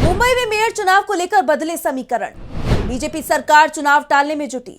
मुंबई में मेयर चुनाव को लेकर बदले समीकरण। बीजेपी सरकार चुनाव टालने में जुटी।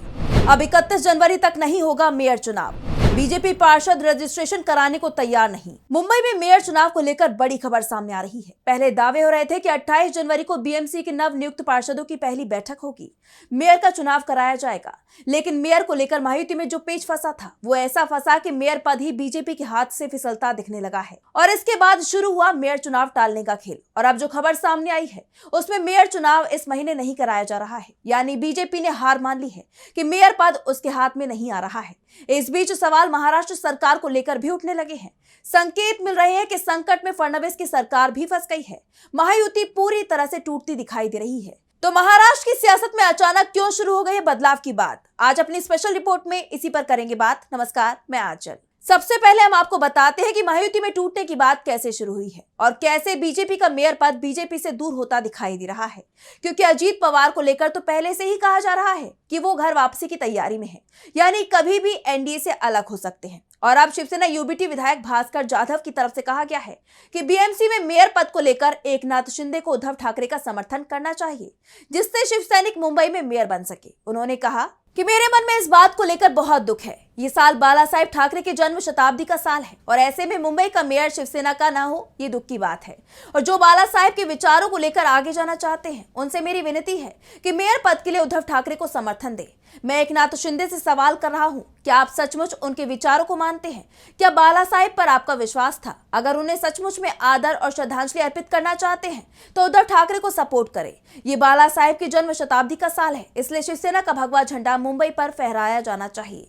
अब 31 जनवरी तक नहीं होगा मेयर चुनाव। बीजेपी पार्षद रजिस्ट्रेशन कराने को तैयार नहीं। मुंबई में मेयर चुनाव को लेकर बड़ी खबर सामने आ रही है। पहले दावे हो रहे थे कि 28 जनवरी को बीएमसी के नव नियुक्त पार्षदों की पहली बैठक होगी, मेयर का चुनाव कराया जाएगा। लेकिन मेयर को लेकर महायुति में जो पेच फंसा था वो ऐसा फंसा कि मेयर पद ही बीजेपी के हाथ से फिसलता दिखने लगा है। और इसके बाद शुरू हुआ मेयर चुनाव टालने का खेल। और अब जो खबर सामने आई है उसमें मेयर चुनाव इस महीने नहीं कराया जा रहा है, यानी बीजेपी ने हार मान ली है कि मेयर पद उसके हाथ में नहीं आ रहा है। इस बीच सवाल महाराष्ट्र सरकार को लेकर भी उठने लगे हैं। संकेत मिल रहे हैं कि संकट में फडणवीस की सरकार भी फंस गई है। महायुति पूरी तरह से टूटती दिखाई दे रही है। तो महाराष्ट्र की सियासत में अचानक क्यों शुरू हो गई है बदलाव की बात, आज अपनी स्पेशल रिपोर्ट में इसी पर करेंगे बात। नमस्कार, मैं आंचल। सबसे पहले हम आपको बताते हैं कि महायुति में टूटने की बात कैसे शुरू हुई है और कैसे बीजेपी का मेयर पद बीजेपी से दूर होता दिखाई दे रहा है। क्योंकि अजीत पवार को लेकर तो पहले से ही कहा जा रहा है कि वो घर वापसी की तैयारी में है, यानी कभी भी एनडीए से अलग हो सकते हैं। और अब शिवसेना यूबीटी विधायक भास्कर जाधव की तरफ से कहा गया है कि बीएमसी में मेयर पद को लेकर एकनाथ शिंदे को उद्धव ठाकरे का समर्थन करना चाहिए, जिससे शिव सैनिक मुंबई में मेयर बन सके। उन्होंने कहा कि मेरे मन में इस बात को लेकर बहुत दुख है। ये साल बाला साहेब ठाकरे के जन्म शताब्दी का साल है और ऐसे में मुंबई का मेयर शिवसेना का ना हो, ये दुख की बात है। और जो बाला साहेब के विचारों को लेकर आगे जाना चाहते हैं उनसे मेरी विनती है कि मेयर पद के लिए उद्धव ठाकरे को समर्थन दे। मैं एकनाथ शिंदे से सवाल कर रहा हूं, क्या आप सचमुच उनके विचारों को मानते हैं? क्या बाला साहेब पर आपका विश्वास था? अगर उन्हें सचमुच में आदर और श्रद्धांजलि अर्पित करना चाहते हैं तो उद्धव ठाकरे को सपोर्ट करें। ये बाला साहेब की जन्म शताब्दी का साल है, इसलिए शिवसेना का भगवा झंडा मुंबई पर फहराया जाना चाहिए।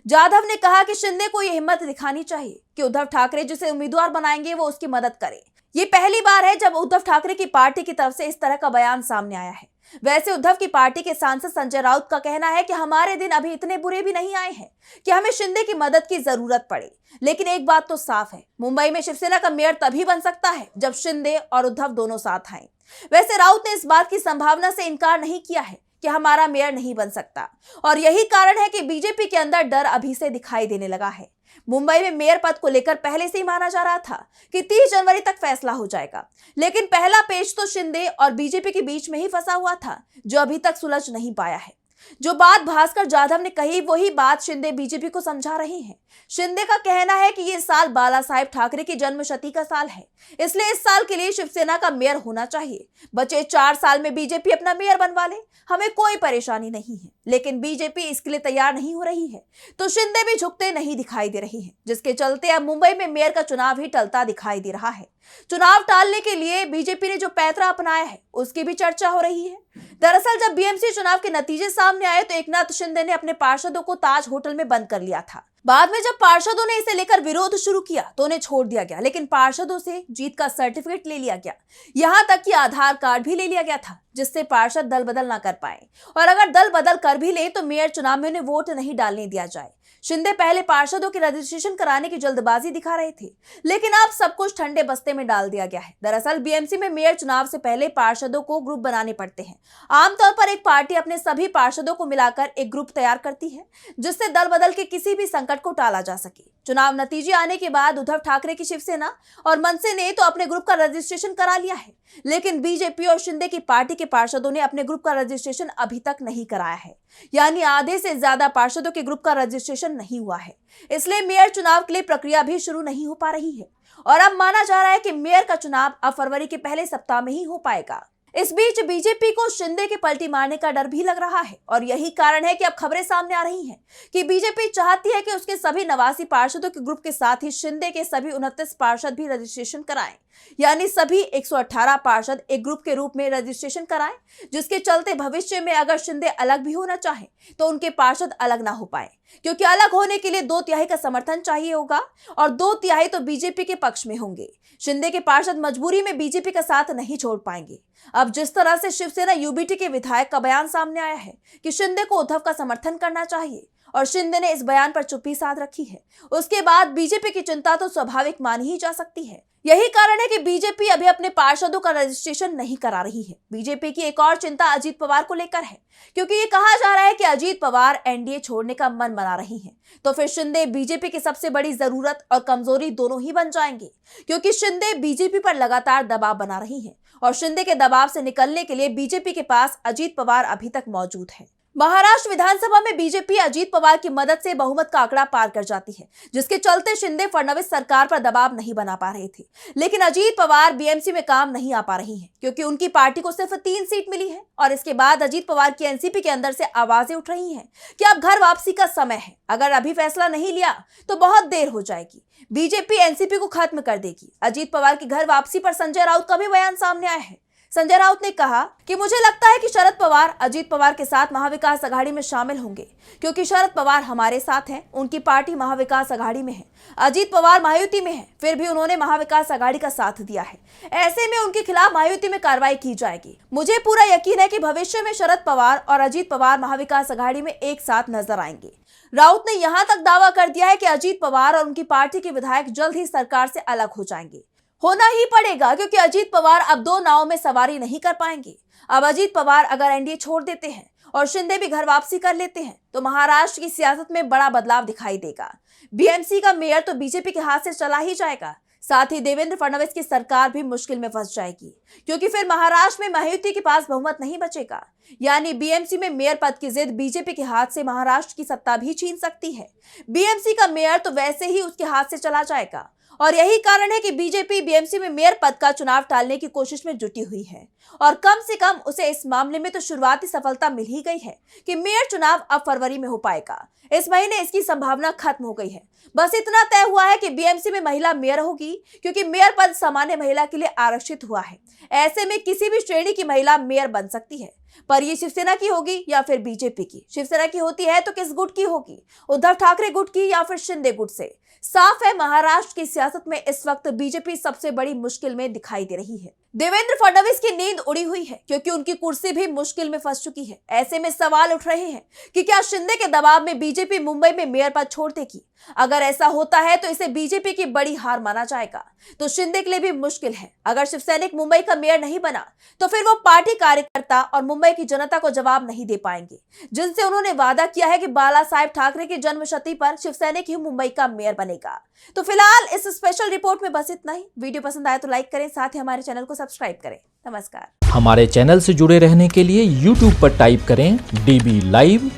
जाधव ने कहा कि शिंदे को यह हिम्मत दिखानी चाहिए कि उद्धव ठाकरे जिसे उम्मीदवार बनाएंगे वो उसकी मदद करे। ये पहली बार है जब उद्धव ठाकरे की पार्टी की तरफ से इस तरह का बयान सामने आया है। वैसे उद्धव की पार्टी के सांसद संजय राउत का कहना है कि हमारे दिन अभी इतने बुरे भी नहीं आए हैं कि हमें शिंदे की मदद की जरूरत पड़े। लेकिन एक बात तो साफ है, मुंबई में शिवसेना का मेयर तभी बन सकता है जब शिंदे और उद्धव दोनों साथ आए। वैसे राउत ने इस बात की संभावना से इनकार नहीं किया है कि हमारा मेयर नहीं बन सकता, और यही कारण है कि बीजेपी के अंदर डर अभी से दिखाई देने लगा है। मुंबई में मेयर पद को लेकर पहले से ही माना जा रहा था कि 30 जनवरी तक फैसला हो जाएगा, लेकिन पहला पेच तो शिंदे और बीजेपी के बीच में ही फंसा हुआ था, जो अभी तक सुलझ नहीं पाया है। जो बात भास्कर जाधव ने कही वही बात शिंदे बीजेपी को समझा रहे हैं। शिंदे का कहना है कि ये साल बाला साहेब ठाकरे की जन्मशती का साल है, इसलिए इस साल के लिए शिवसेना का मेयर होना चाहिए। बचे 4 साल में बीजेपी अपना मेयर बनवा ले, हमें कोई परेशानी नहीं है। लेकिन बीजेपी इसके लिए तैयार नहीं हो रही है, तो शिंदे भी झुकते नहीं दिखाई दे रही है, जिसके चलते अब मुंबई में मेयर का चुनाव ही टलता दिखाई दे रहा है। चुनाव टालने के लिए बीजेपी ने जो पैंतरा अपनाया है उसकी भी चर्चा हो रही है। दरअसल जब बीएमसी चुनाव के नतीजे सामने आए तो एकनाथ शिंदे ने अपने पार्षदों को ताज होटल में बंद कर लिया था। बाद में जब पार्षदों ने इसे लेकर विरोध शुरू किया तो उन्हें छोड़ दिया गया, लेकिन पार्षदों से जीत का सर्टिफिकेट ले लिया गया। यहां तक कि आधार कार्ड भी ले लिया गया था, जिससे पार्षद दल बदल ना कर पाए, और अगर दल बदल कर भी ले तो मेयर चुनाव में उन्हें वोट नहीं डालने दिया जाए। शिंदे पहले पार्षदों की रजिस्ट्रेशन कराने की जल्दबाजी दिखा रहे थे, लेकिन अब सब कुछ ठंडे बस्ते में डाल दिया गया है। दरअसल बीएमसी में मेयर चुनाव से पहले पार्षदों को ग्रुप बनाने पड़ते हैं। आमतौर पर एक पार्टी अपने सभी पार्षदों को मिलाकर एक ग्रुप तैयार करती है, जिससे दल बदल के किसी भी संकट को टाला जा सके। चुनाव नतीजे आने के बाद उद्धव ठाकरे की शिवसेना और मनसे ने तो अपने ग्रुप का रजिस्ट्रेशन करा लिया है, लेकिन बीजेपी और शिंदे की पार्टी के पार्षदों ने अपने ग्रुप का रजिस्ट्रेशन अभी तक नहीं कराया है, यानी आधे से ज्यादा पार्षदों के ग्रुप का रजिस्ट्रेशन नहीं हुआ है। इसलिए मेयर चुनाव के लिए प्रक्रिया भी शुरू नहीं हो पा रही है, और अब माना जा रहा है कि मेयर का चुनाव अब फरवरी के पहले सप्ताह में ही हो पाएगा। इस बीच बीजेपी को शिंदे के पलटी मारने का डर भी लग रहा है, और यही कारण है कि अब खबरें सामने आ रही हैं कि बीजेपी चाहती है कि उसके सभी 89 पार्षदों के ग्रुप के साथ ही शिंदे के सभी 29 पार्षद भी रजिस्ट्रेशन कराएं, यानी सभी 118 पार्षद एक ग्रुप के रूप में रजिस्ट्रेशन कराएं, जिसके चलते भविष्य में अगर शिंदे अलग भी होना चाहे तो उनके पार्षद अलग ना हो पाए, क्योंकि अलग होने के लिए 2/3 का समर्थन चाहिए होगा और 2/3 तो बीजेपी के पक्ष में होंगे। शिंदे के पार्षद मजबूरी में बीजेपी का साथ नहीं छोड़ पाएंगे। अब जिस तरह से शिवसेना यूबीटी के विधायक का बयान सामने आया है कि शिंदे को उद्धव का समर्थन करना चाहिए और शिंदे ने इस बयान पर चुप्पी साध रखी है। उसके बाद बीजेपी की चिंता तो स्वाभाविक मानी ही जा सकती है। यही कारण है कि बीजेपी अभी अपने पार्षदों का रजिस्ट्रेशन नहीं करा रही है। बीजेपी की एक और चिंता अजीत पवार को लेकर है, क्योंकि ये कहा जा रहा है कि अजीत पवार एनडीए छोड़ने का मन बना रही हैं। तो फिर शिंदे बीजेपी की सबसे बड़ी जरूरत और कमजोरी दोनों ही बन जाएंगे, क्योंकि शिंदे बीजेपी पर लगातार दबाव बना रही हैं और शिंदे के दबाव से निकलने के लिए बीजेपी के पास अजीत पवार अभी तक मौजूद है। महाराष्ट्र विधानसभा में बीजेपी अजीत पवार की मदद से बहुमत का आंकड़ा पार कर जाती है, जिसके चलते शिंदे फडणवीस सरकार पर दबाव नहीं बना पा रहे थे। लेकिन अजीत पवार बीएमसी में काम नहीं आ पा रही हैं, क्योंकि उनकी पार्टी को सिर्फ 3 सीट मिली है और इसके बाद अजीत पवार की एनसीपी के अंदर से आवाजें उठ रही हैं कि अब घर वापसी का समय है। अगर अभी फैसला नहीं लिया तो बहुत देर हो जाएगी, बीजेपी एनसीपी को खत्म कर देगी। अजीत पवार की घर वापसी पर संजय राउत का भी बयान सामने आया है। संजय राउत ने कहा कि मुझे लगता है कि शरद पवार अजीत पवार के साथ महाविकास अघाड़ी में शामिल होंगे, क्योंकि शरद पवार हमारे साथ हैं, उनकी पार्टी महाविकास अघाड़ी में है। अजीत पवार महायुति में है, फिर भी उन्होंने महाविकास अघाड़ी का साथ दिया है। ऐसे में उनके खिलाफ महायुति में कार्रवाई की जाएगी। मुझे पूरा यकीन है कि भविष्य में शरद पवार और अजीत पवार महाविकास अघाड़ी में एक साथ नजर आएंगे। राउत ने यहां तक दावा कर दिया है कि अजीत पवार और उनकी पार्टी के विधायक जल्द ही सरकार से अलग हो जाएंगे। होना ही पड़ेगा, क्योंकि अजीत पवार अब 2 नाव में सवारी नहीं कर पाएंगे। अब अजीत पवार अगर एनडीए छोड़ देते हैं और शिंदे भी घर वापसी कर लेते हैं तो महाराष्ट्र की सियासत में बड़ा बदलाव दिखाई देगा। बीएमसी का मेयर तो बीजेपी के हाथ से चला ही जाएगा, साथ ही देवेंद्र फडणवीस की सरकार भी मुश्किल में फंस जाएगी, क्योंकि फिर महाराष्ट्र में महायुति के पास बहुमत नहीं बचेगा। यानी बीएमसी में मेयर पद की जिद बीजेपी के हाथ से महाराष्ट्र की सत्ता भी छीन सकती है। बीएमसी का मेयर तो वैसे ही उसके हाथ से चला जाएगा और यही कारण है कि बीजेपी बीएमसी में मेयर पद का चुनाव टालने की कोशिश में जुटी हुई है और कम से कम उसे इस मामले में तो शुरुआती सफलता मिल ही गई है कि मेयर चुनाव अब फरवरी में हो पाएगा। इस महीने इसकी संभावना खत्म हो गई है। बस इतना तय हुआ है कि बीएमसी में महिला मेयर होगी, क्योंकि मेयर पद सामान्य महिला के लिए आरक्षित हुआ है। ऐसे में किसी भी श्रेणी की महिला मेयर बन सकती है, पर ये शिवसेना की होगी या फिर बीजेपी की। शिवसेना की होती है तो किस गुट की होगी, उद्धव ठाकरे गुट की या फिर शिंदे गुट से? साफ है, महाराष्ट्र की सियासत में इस वक्त बीजेपी सबसे बड़ी मुश्किल में दिखाई दे रही है। देवेंद्र फडणवीस की नींद उड़ी हुई है, क्योंकि उनकी कुर्सी भी मुश्किल में फंस चुकी है। ऐसे में सवाल उठ रहे हैं कि क्या शिंदे के दबाव में बीजेपी मुंबई में मेयर पद छोड़ देगी? अगर ऐसा होता है तो इसे बीजेपी की बड़ी हार माना जाएगा, तो शिंदे के लिए भी मुश्किल है। अगर शिवसैनिक मुंबई का मेयर नहीं बना तो फिर वो पार्टी कार्यकर्ता और मुंबई की जनता को जवाब नहीं दे पाएंगे, जिनसे उन्होंने वादा किया है कि बाला साहेब ठाकरे की जन्मशती पर शिवसैनिक ही मुंबई का मेयर बनेगा। तो फिलहाल इस स्पेशल रिपोर्ट में बस इतना ही। वीडियो पसंद आए तो लाइक करें, साथ ही हमारे चैनल को सब्सक्राइब करें। नमस्कार। हमारे चैनल से जुड़े रहने के लिए YouTube पर टाइप करें DB लाइव,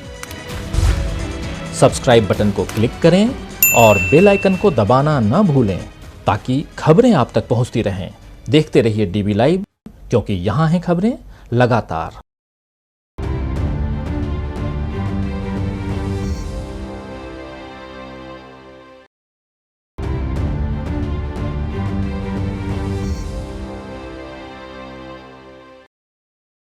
सब्सक्राइब बटन को क्लिक करें और बेल आइकन को दबाना न भूलें, ताकि खबरें आप तक पहुंचती रहें। देखते रहिए DB लाइव, क्योंकि यहाँ हैं खबरें लगातार।